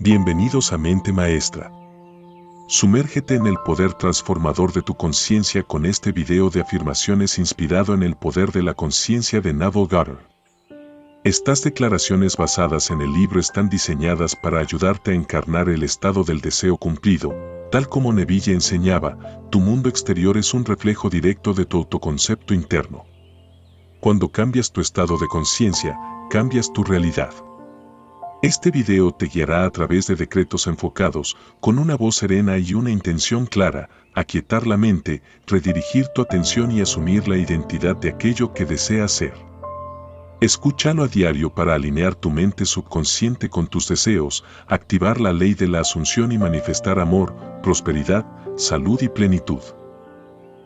Bienvenidos a Mente Maestra. Sumérgete en el poder transformador de tu conciencia con este video de afirmaciones inspirado en el poder de la conciencia de Neville Goddard. Estas declaraciones basadas en el libro están diseñadas para ayudarte a encarnar el estado del deseo cumplido. Tal como Neville enseñaba, tu mundo exterior es un reflejo directo de tu autoconcepto interno. Cuando cambias tu estado de conciencia, cambias tu realidad. Este video te guiará a través de decretos enfocados, con una voz serena y una intención clara, aquietar la mente, redirigir tu atención y asumir la identidad de aquello que deseas ser. Escúchalo a diario para alinear tu mente subconsciente con tus deseos, activar la ley de la asunción y manifestar amor, prosperidad, salud y plenitud.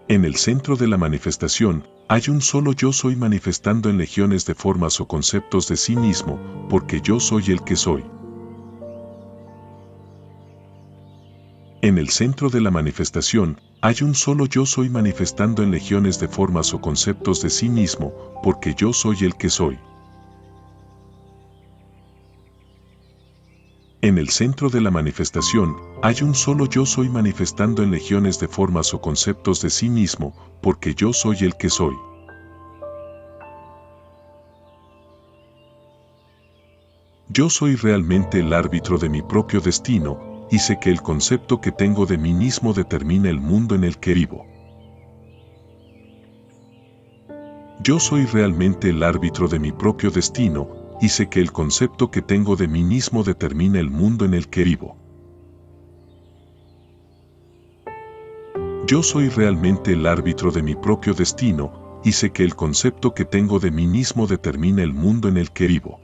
En el centro de la manifestación, hay un solo yo soy manifestando en legiones de formas o conceptos de sí mismo, porque yo soy el que soy. En el centro de la manifestación, hay un solo yo soy manifestando en legiones de formas o conceptos de sí mismo, porque yo soy el que soy. En el centro de la manifestación, hay un solo yo soy manifestando en legiones de formas o conceptos de sí mismo, porque yo soy el que soy. Yo soy realmente el árbitro de mi propio destino, y sé que el concepto que tengo de mí mismo determina el mundo en el que vivo. Yo soy realmente el árbitro de mi propio destino, y sé que el concepto que tengo de mí mismo determina el mundo en el que vivo. Yo soy realmente el árbitro de mi propio destino, y sé que el concepto que tengo de mí mismo determina el mundo en el que vivo.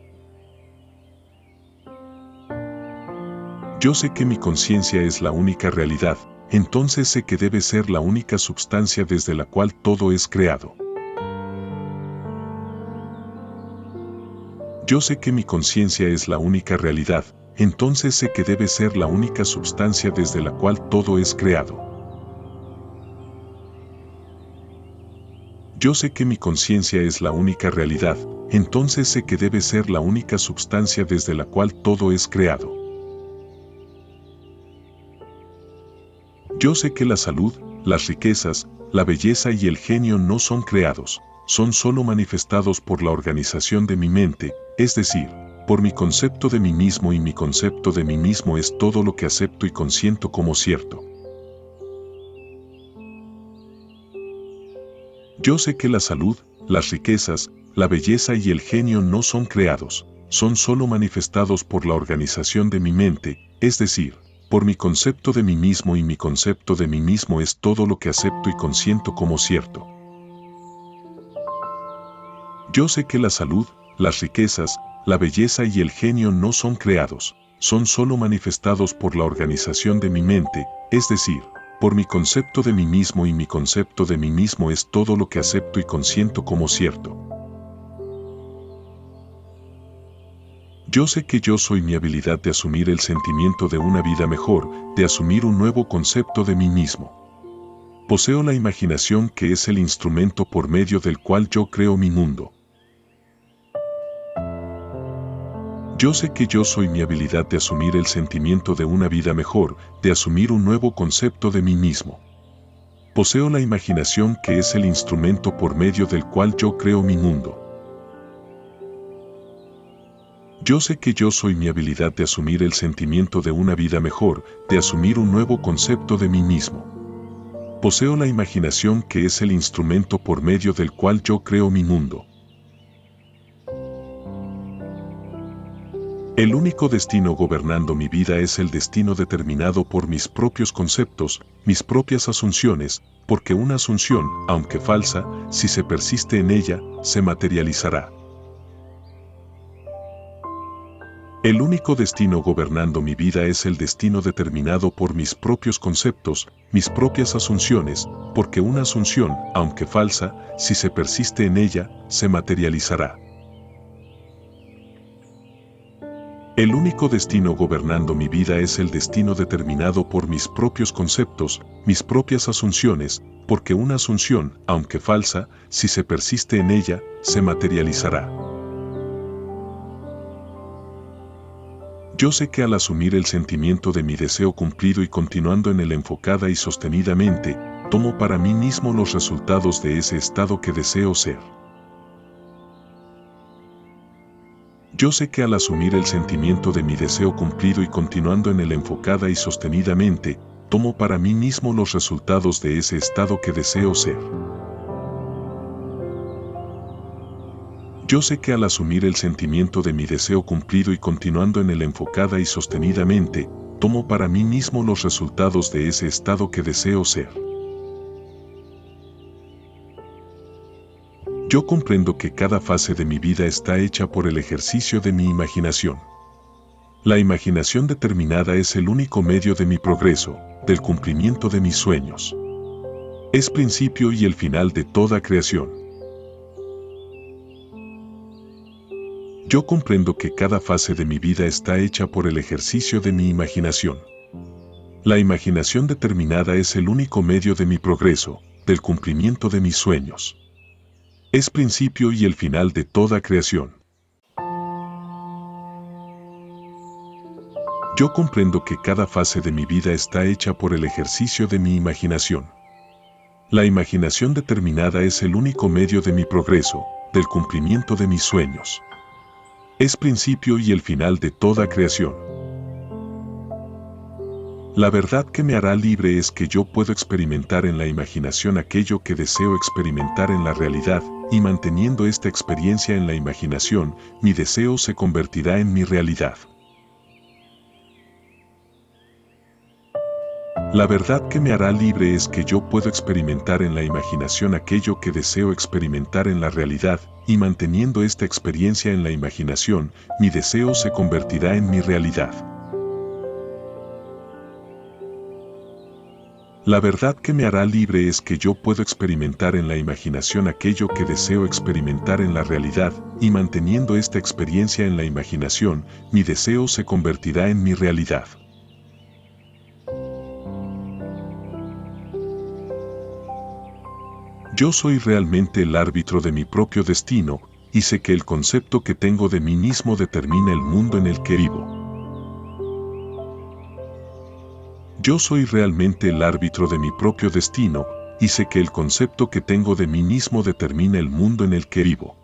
Yo sé que mi conciencia es la única realidad, entonces sé que debe ser la única substancia desde la cual todo es creado. Yo sé que mi conciencia es la única realidad, entonces sé que debe ser la única substancia desde la cual todo es creado. Yo sé que mi conciencia es la única realidad, entonces sé que debe ser la única substancia desde la cual todo es creado. Yo sé que la salud, las riquezas, la belleza y el genio no son creados, son solo manifestados por la organización de mi mente, es decir, por mi concepto de mí mismo, y mi concepto de mí mismo es todo lo que acepto y consiento como cierto. Yo sé que la salud, las riquezas, la belleza y el genio no son creados, son solo manifestados por la organización de mi mente, es decir, por mi concepto de mí mismo, y mi concepto de mí mismo es todo lo que acepto y consiento como cierto. Yo sé que la salud, las riquezas, la belleza y el genio no son creados, son solo manifestados por la organización de mi mente, es decir, por mi concepto de mí mismo, y mi concepto de mí mismo es todo lo que acepto y consiento como cierto. Yo sé que yo soy mi habilidad de asumir el sentimiento de una vida mejor, de asumir un nuevo concepto de mí mismo. Poseo la imaginación que es el instrumento por medio del cual yo creo mi mundo. Yo sé que yo soy mi habilidad de asumir el sentimiento de una vida mejor, de asumir un nuevo concepto de mí mismo. Poseo la imaginación que es el instrumento por medio del cual yo creo mi mundo. Yo sé que yo soy mi habilidad de asumir el sentimiento de una vida mejor, de asumir un nuevo concepto de mí mismo. Poseo la imaginación que es el instrumento por medio del cual yo creo mi mundo. El único destino gobernando mi vida es el destino determinado por mis propios conceptos, mis propias asunciones, porque una asunción, aunque falsa, si se persiste en ella, se materializará. El único destino gobernando mi vida es el destino determinado por mis propios conceptos, mis propias asunciones, porque una asunción, aunque falsa, si se persiste en ella, se materializará. El único destino gobernando mi vida es el destino determinado por mis propios conceptos, mis propias asunciones, porque una asunción, aunque falsa, si se persiste en ella, se materializará. Yo sé que al asumir el sentimiento de mi deseo cumplido y continuando en él enfocada y sostenidamente, tomo para mí mismo los resultados de ese estado que deseo ser. Yo sé que al asumir el sentimiento de mi deseo cumplido y continuando en él enfocada y sostenidamente, tomo para mí mismo los resultados de ese estado que deseo ser. Yo sé que al asumir el sentimiento de mi deseo cumplido y continuando en él enfocada y sostenidamente, tomo para mí mismo los resultados de ese estado que deseo ser. Yo comprendo que cada fase de mi vida está hecha por el ejercicio de mi imaginación. La imaginación determinada es el único medio de mi progreso, del cumplimiento de mis sueños. Es principio y el final de toda creación. Yo comprendo que cada fase de mi vida está hecha por el ejercicio de mi imaginación. La imaginación determinada es el único medio de mi progreso, del cumplimiento de mis sueños. Es principio y el final de toda creación. Yo comprendo que cada fase de mi vida está hecha por el ejercicio de mi imaginación. La imaginación determinada es el único medio de mi progreso, del cumplimiento de mis sueños. Es principio y el final de toda creación. La verdad que me hará libre es que yo puedo experimentar en la imaginación aquello que deseo experimentar en la realidad, y manteniendo esta experiencia en la imaginación, mi deseo se convertirá en mi realidad. La verdad que me hará libre es que yo puedo experimentar en la imaginación aquello que deseo experimentar en la realidad, y manteniendo esta experiencia en la imaginación, mi deseo se convertirá en mi realidad. La verdad que me hará libre es que yo puedo experimentar en la imaginación aquello que deseo experimentar en la realidad, y manteniendo esta experiencia en la imaginación, mi deseo se convertirá en mi realidad. Yo soy realmente el árbitro de mi propio destino, y sé que el concepto que tengo de mí mismo determina el mundo en el que vivo. Yo soy realmente el árbitro de mi propio destino, y sé que el concepto que tengo de mí mismo determina el mundo en el que vivo.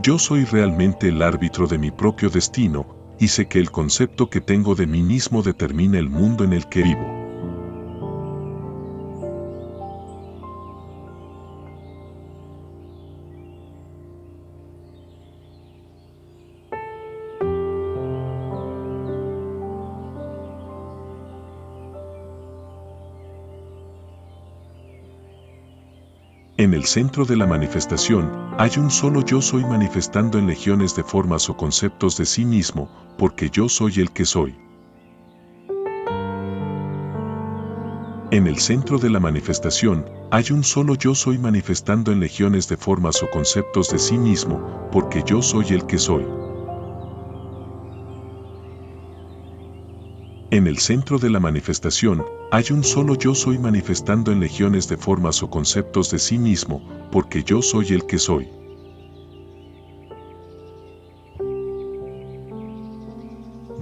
Yo soy realmente el árbitro de mi propio destino, y sé que el concepto que tengo de mí mismo determina el mundo en el que vivo. En el centro de la manifestación, hay un solo yo soy manifestando en legiones de formas o conceptos de sí mismo, porque yo soy el que soy. En el centro de la manifestación, hay un solo yo soy manifestando en legiones de formas o conceptos de sí mismo, porque yo soy el que soy. En el centro de la manifestación, hay un solo yo soy manifestando en legiones de formas o conceptos de sí mismo, porque yo soy el que soy.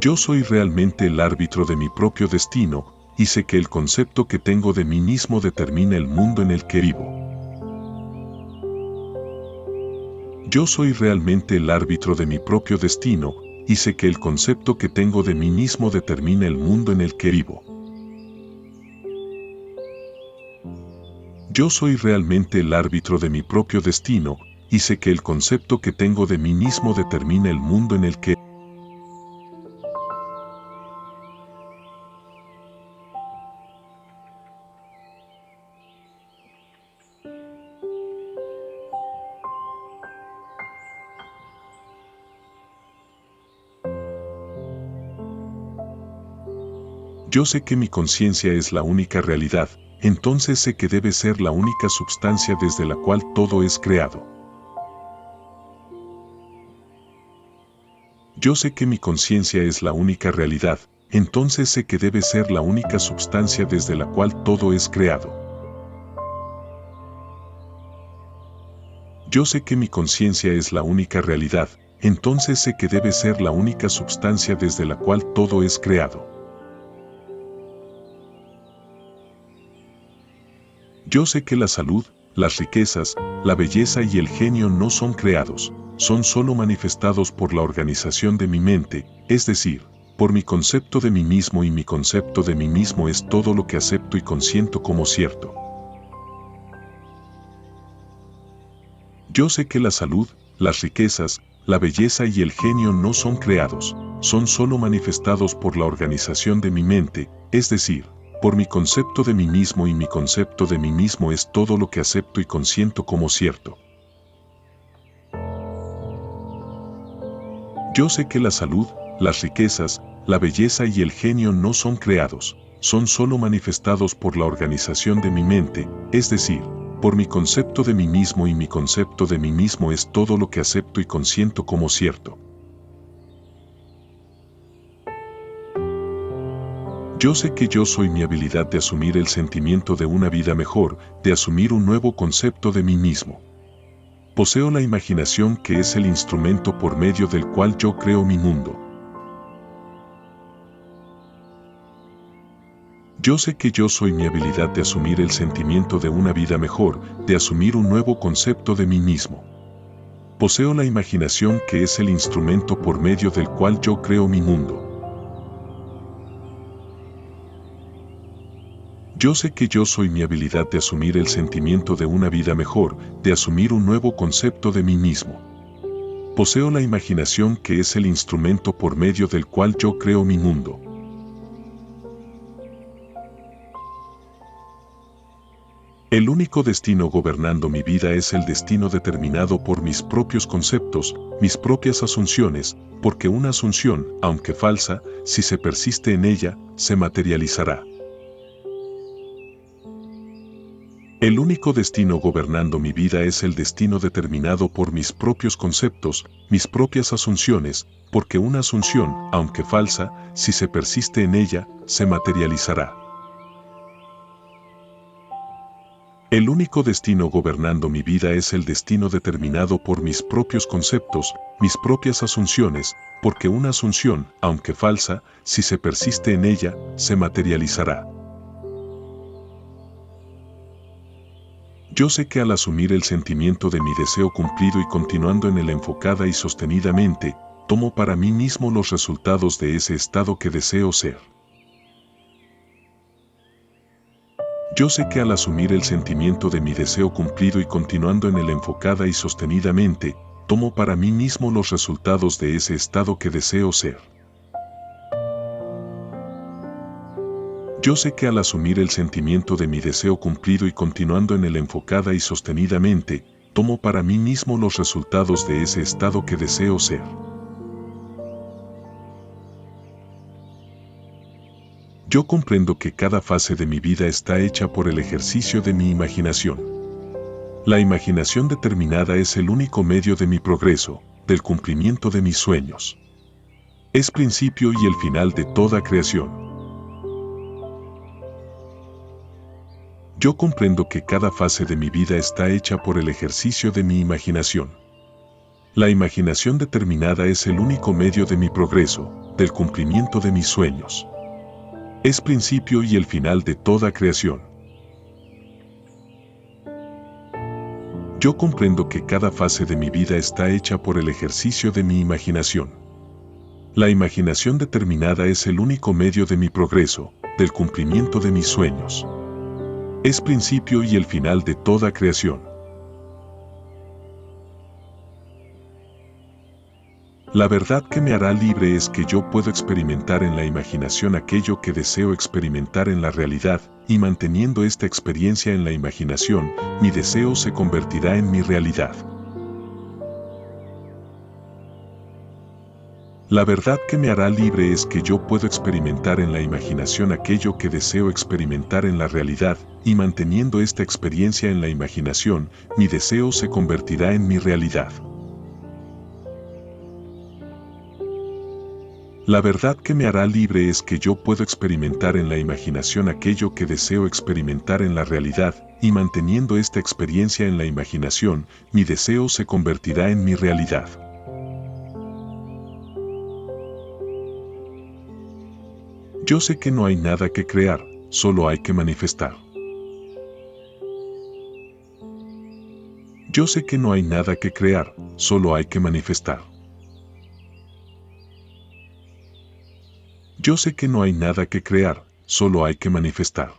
Yo soy realmente el árbitro de mi propio destino, y sé que el concepto que tengo de mí mismo determina el mundo en el que vivo. Yo soy realmente el árbitro de mi propio destino, y sé que el concepto que tengo de mí mismo determina el mundo en el que vivo. Yo soy realmente el árbitro de mi propio destino, y sé que el concepto que tengo de mí mismo determina el mundo en el que vivo. Yo sé que mi conciencia es la única realidad, entonces sé que debe ser la única substancia desde la cual todo es creado. Yo sé que mi conciencia es la única realidad, entonces sé que debe ser la única substancia desde la cual todo es creado. Yo sé que mi conciencia es la única realidad, entonces sé que debe ser la única substancia desde la cual todo es creado. Yo sé que la salud, las riquezas, la belleza y el genio no son creados, son solo manifestados por la organización de mi mente, es decir, por mi concepto de mí mismo, y mi concepto de mí mismo es todo lo que acepto y consiento como cierto. Yo sé que la salud, las riquezas, la belleza y el genio no son creados, son solo manifestados por la organización de mi mente, es decir, por mi concepto de mí mismo, y mi concepto de mí mismo es todo lo que acepto y consiento como cierto. Yo sé que la salud, las riquezas, la belleza y el genio no son creados, son solo manifestados por la organización de mi mente, es decir, por mi concepto de mí mismo, y mi concepto de mí mismo es todo lo que acepto y consiento como cierto. Yo sé que yo soy mi habilidad de asumir el sentimiento de una vida mejor, de asumir un nuevo concepto de mí mismo. Poseo la imaginación, que es el instrumento por medio del cual yo creo mi mundo. Yo sé que yo soy mi habilidad de asumir el sentimiento de una vida mejor, de asumir un nuevo concepto de mí mismo. Poseo la imaginación, que es el instrumento por medio del cual yo creo mi mundo. Yo sé que yo soy mi habilidad de asumir el sentimiento de una vida mejor, de asumir un nuevo concepto de mí mismo. Poseo la imaginación, que es el instrumento por medio del cual yo creo mi mundo. El único destino gobernando mi vida es el destino determinado por mis propios conceptos, mis propias asunciones, porque una asunción, aunque falsa, si se persiste en ella, se materializará. El único destino gobernando mi vida es el destino determinado por mis propios conceptos, mis propias asunciones, porque una asunción, aunque falsa, si se persiste en ella, se materializará. El único destino gobernando mi vida es el destino determinado por mis propios conceptos, mis propias asunciones, porque una asunción, aunque falsa, si se persiste en ella, se materializará. Yo sé que al asumir el sentimiento de mi deseo cumplido y continuando en él enfocada y sostenidamente, tomo para mí mismo los resultados de ese estado que deseo ser. Yo sé que al asumir el sentimiento de mi deseo cumplido y continuando en él enfocada y sostenidamente, tomo para mí mismo los resultados de ese estado que deseo ser. Yo sé que al asumir el sentimiento de mi deseo cumplido y continuando en él enfocada y sostenidamente, tomo para mí mismo los resultados de ese estado que deseo ser. Yo comprendo que cada fase de mi vida está hecha por el ejercicio de mi imaginación. La imaginación determinada es el único medio de mi progreso, del cumplimiento de mis sueños. Es principio y el final de toda creación. Yo comprendo que cada fase de mi vida está hecha por el ejercicio de mi imaginación. La imaginación determinada es el único medio de mi progreso, del cumplimiento de mis sueños. Es principio y el final de toda creación. Yo comprendo que cada fase de mi vida está hecha por el ejercicio de mi imaginación. La imaginación determinada es el único medio de mi progreso, del cumplimiento de mis sueños. Es principio y el final de toda creación. La verdad que me hará libre es que yo puedo experimentar en la imaginación aquello que deseo experimentar en la realidad, y manteniendo esta experiencia en la imaginación, mi deseo se convertirá en mi realidad. La verdad que me hará libre es que yo puedo experimentar en la imaginación aquello que deseo experimentar en la realidad, y manteniendo esta experiencia en la imaginación, mi deseo se convertirá en mi realidad. La verdad que me hará libre es que yo puedo experimentar en la imaginación aquello que deseo experimentar en la realidad, y manteniendo esta experiencia en la imaginación, mi deseo se convertirá en mi realidad. Yo sé que no hay nada que crear, solo hay que manifestar. Yo sé que no hay nada que crear, solo hay que manifestar. Yo sé que no hay nada que crear, solo hay que manifestar.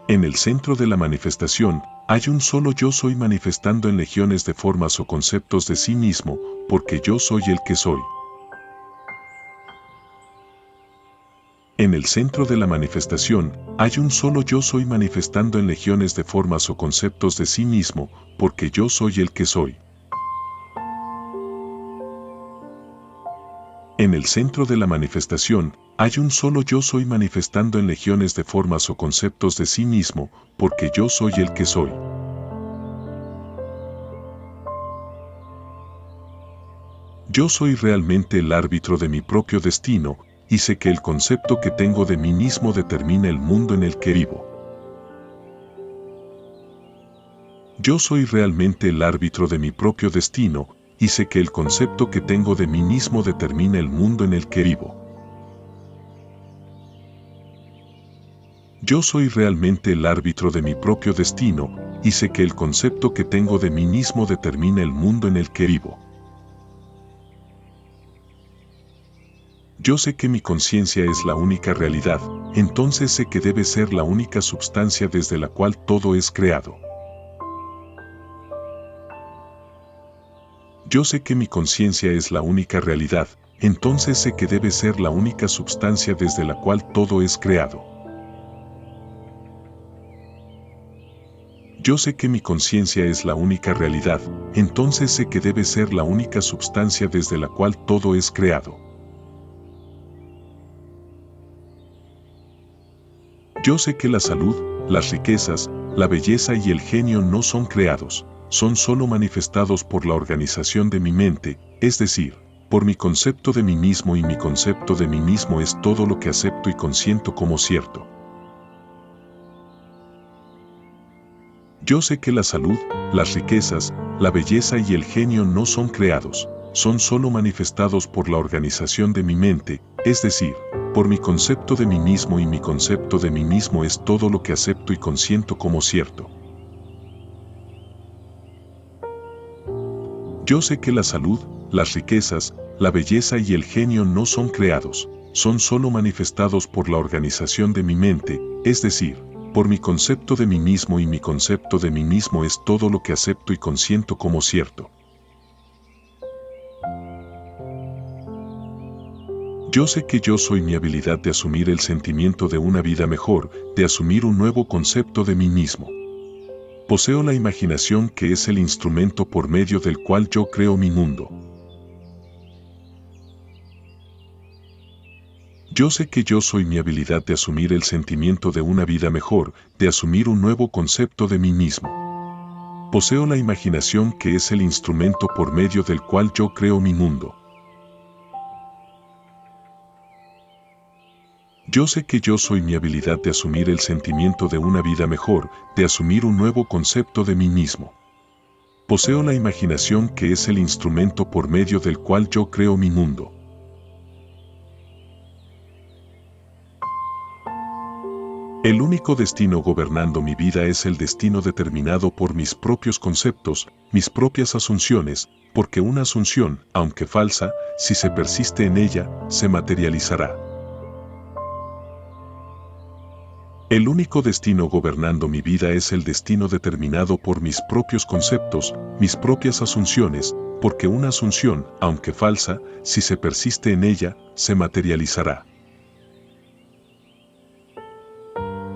En el centro de la manifestación, hay un solo yo soy manifestando en legiones de formas o conceptos de sí mismo, porque yo soy el que soy. En el centro de la manifestación, hay un solo yo soy manifestando en legiones de formas o conceptos de sí mismo, porque yo soy el que soy. En el centro de la manifestación, hay un solo yo soy manifestando en legiones de formas o conceptos de sí mismo, porque yo soy el que soy. Yo soy realmente el árbitro de mi propio destino, y sé que el concepto que tengo de mí mismo determina el mundo en el que vivo. Yo soy realmente el árbitro de mi propio destino, y sé que el concepto que tengo de mí mismo determina el mundo en el que vivo. Yo soy realmente el árbitro de mi propio destino, y sé que el concepto que tengo de mí mismo determina el mundo en el que vivo. Yo sé que mi conciencia es la única realidad, entonces sé que debe ser la única substancia desde la cual todo es creado. Yo sé que mi conciencia es la única realidad, entonces sé que debe ser la única substancia desde la cual todo es creado. Yo sé que mi conciencia es la única realidad, entonces sé que debe ser la única substancia desde la cual todo es creado. Yo sé que la salud, las riquezas, la belleza y el genio no son creados, son solo manifestados por la organización de mi mente, es decir, por mi concepto de mí mismo, y mi concepto de mí mismo es todo lo que acepto y consiento como cierto. Yo sé que la salud, las riquezas, la belleza y el genio no son creados, son solo manifestados por la organización de mi mente, es decir, por mi concepto de mí mismo, y mi concepto de mí mismo es todo lo que acepto y consiento como cierto. Yo sé que la salud, las riquezas, la belleza y el genio no son creados, son solo manifestados por la organización de mi mente, es decir, por mi concepto de mí mismo, y mi concepto de mí mismo es todo lo que acepto y consiento como cierto. Yo sé que yo soy mi habilidad de asumir el sentimiento de una vida mejor, de asumir un nuevo concepto de mí mismo. Poseo la imaginación, que es el instrumento por medio del cual yo creo mi mundo. Yo sé que yo soy mi habilidad de asumir el sentimiento de una vida mejor, de asumir un nuevo concepto de mí mismo. Poseo la imaginación, que es el instrumento por medio del cual yo creo mi mundo. Yo sé que yo soy mi habilidad de asumir el sentimiento de una vida mejor, de asumir un nuevo concepto de mí mismo. Poseo la imaginación, que es el instrumento por medio del cual yo creo mi mundo. El único destino gobernando mi vida es el destino determinado por mis propios conceptos, mis propias asunciones, porque una asunción, aunque falsa, si se persiste en ella, se materializará. El único destino gobernando mi vida es el destino determinado por mis propios conceptos, mis propias asunciones, porque una asunción, aunque falsa, si se persiste en ella, se materializará.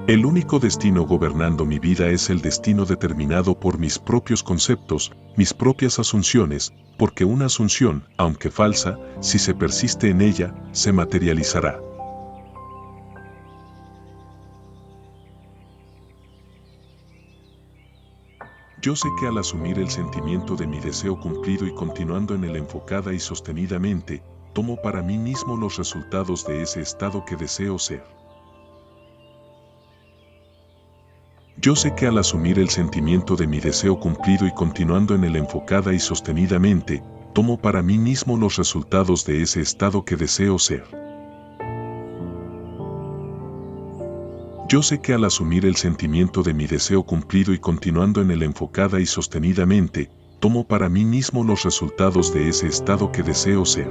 El único destino gobernando mi vida es el destino determinado por mis propios conceptos, mis propias asunciones, porque una asunción, aunque falsa, si se persiste en ella, se materializará. Yo sé que al asumir el sentimiento de mi deseo cumplido y continuando en él enfocada y sostenidamente, tomo para mí mismo los resultados de ese estado que deseo ser. Yo sé que al asumir el sentimiento de mi deseo cumplido y continuando en él enfocada y sostenidamente, tomo para mí mismo los resultados de ese estado que deseo ser. Yo sé que al asumir el sentimiento de mi deseo cumplido y continuando en él enfocada y sostenidamente, tomo para mí mismo los resultados de ese estado que deseo ser.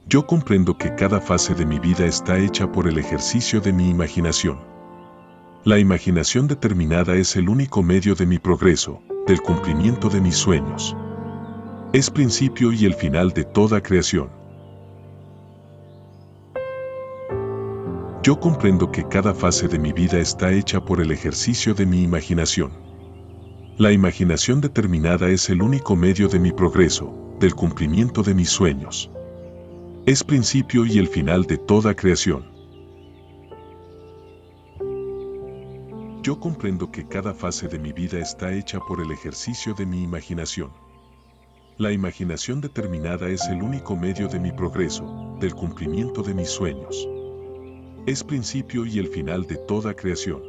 Yo comprendo que cada fase de mi vida está hecha por el ejercicio de mi imaginación. La imaginación determinada es el único medio de mi progreso, del cumplimiento de mis sueños. Es principio y el final de toda creación. Yo comprendo que cada fase de mi vida está hecha por el ejercicio de mi imaginación. La imaginación determinada es el único medio de mi progreso, del cumplimiento de mis sueños. Es principio y el final de toda creación. Yo comprendo que cada fase de mi vida está hecha por el ejercicio de mi imaginación. La imaginación determinada es el único medio de mi progreso, del cumplimiento de mis sueños. Es principio y el final de toda creación.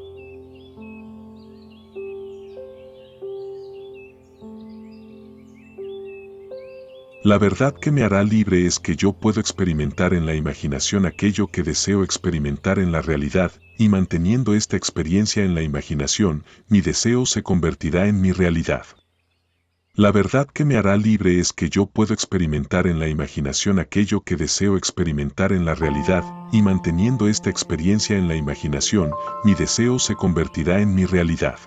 La verdad que me hará libre es que yo puedo experimentar en la imaginación aquello que deseo experimentar en la realidad, y manteniendo esta experiencia en la imaginación, mi deseo se convertirá en mi realidad. La verdad que me hará libre es que yo puedo experimentar en la imaginación aquello que deseo experimentar en la realidad, y manteniendo esta experiencia en la imaginación, mi deseo se convertirá en mi realidad.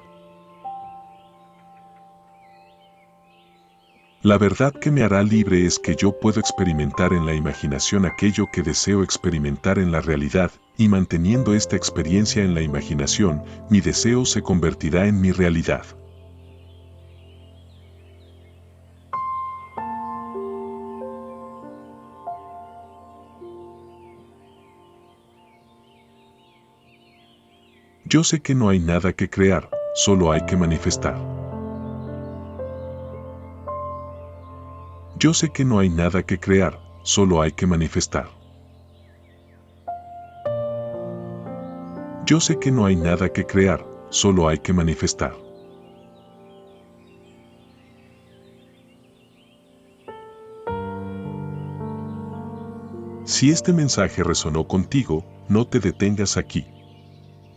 La verdad que me hará libre es que yo puedo experimentar en la imaginación aquello que deseo experimentar en la realidad, y manteniendo esta experiencia en la imaginación, mi deseo se convertirá en mi realidad. Yo sé que no hay nada que crear, solo hay que manifestar. Yo sé que no hay nada que crear, solo hay que manifestar. Yo sé que no hay nada que crear, solo hay que manifestar. Si este mensaje resonó contigo, no te detengas aquí.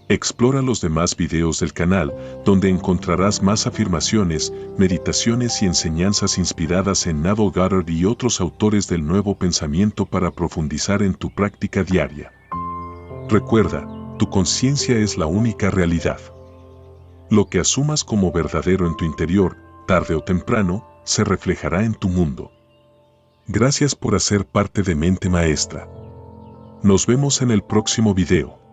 Explora los demás videos del canal, donde encontrarás más afirmaciones, meditaciones y enseñanzas inspiradas en Neville Goddard y otros autores del nuevo pensamiento para profundizar en tu práctica diaria. Recuerda, tu conciencia es la única realidad. Lo que asumas como verdadero en tu interior, tarde o temprano, se reflejará en tu mundo. Gracias por hacer parte de Mente Maestra. Nos vemos en el próximo video.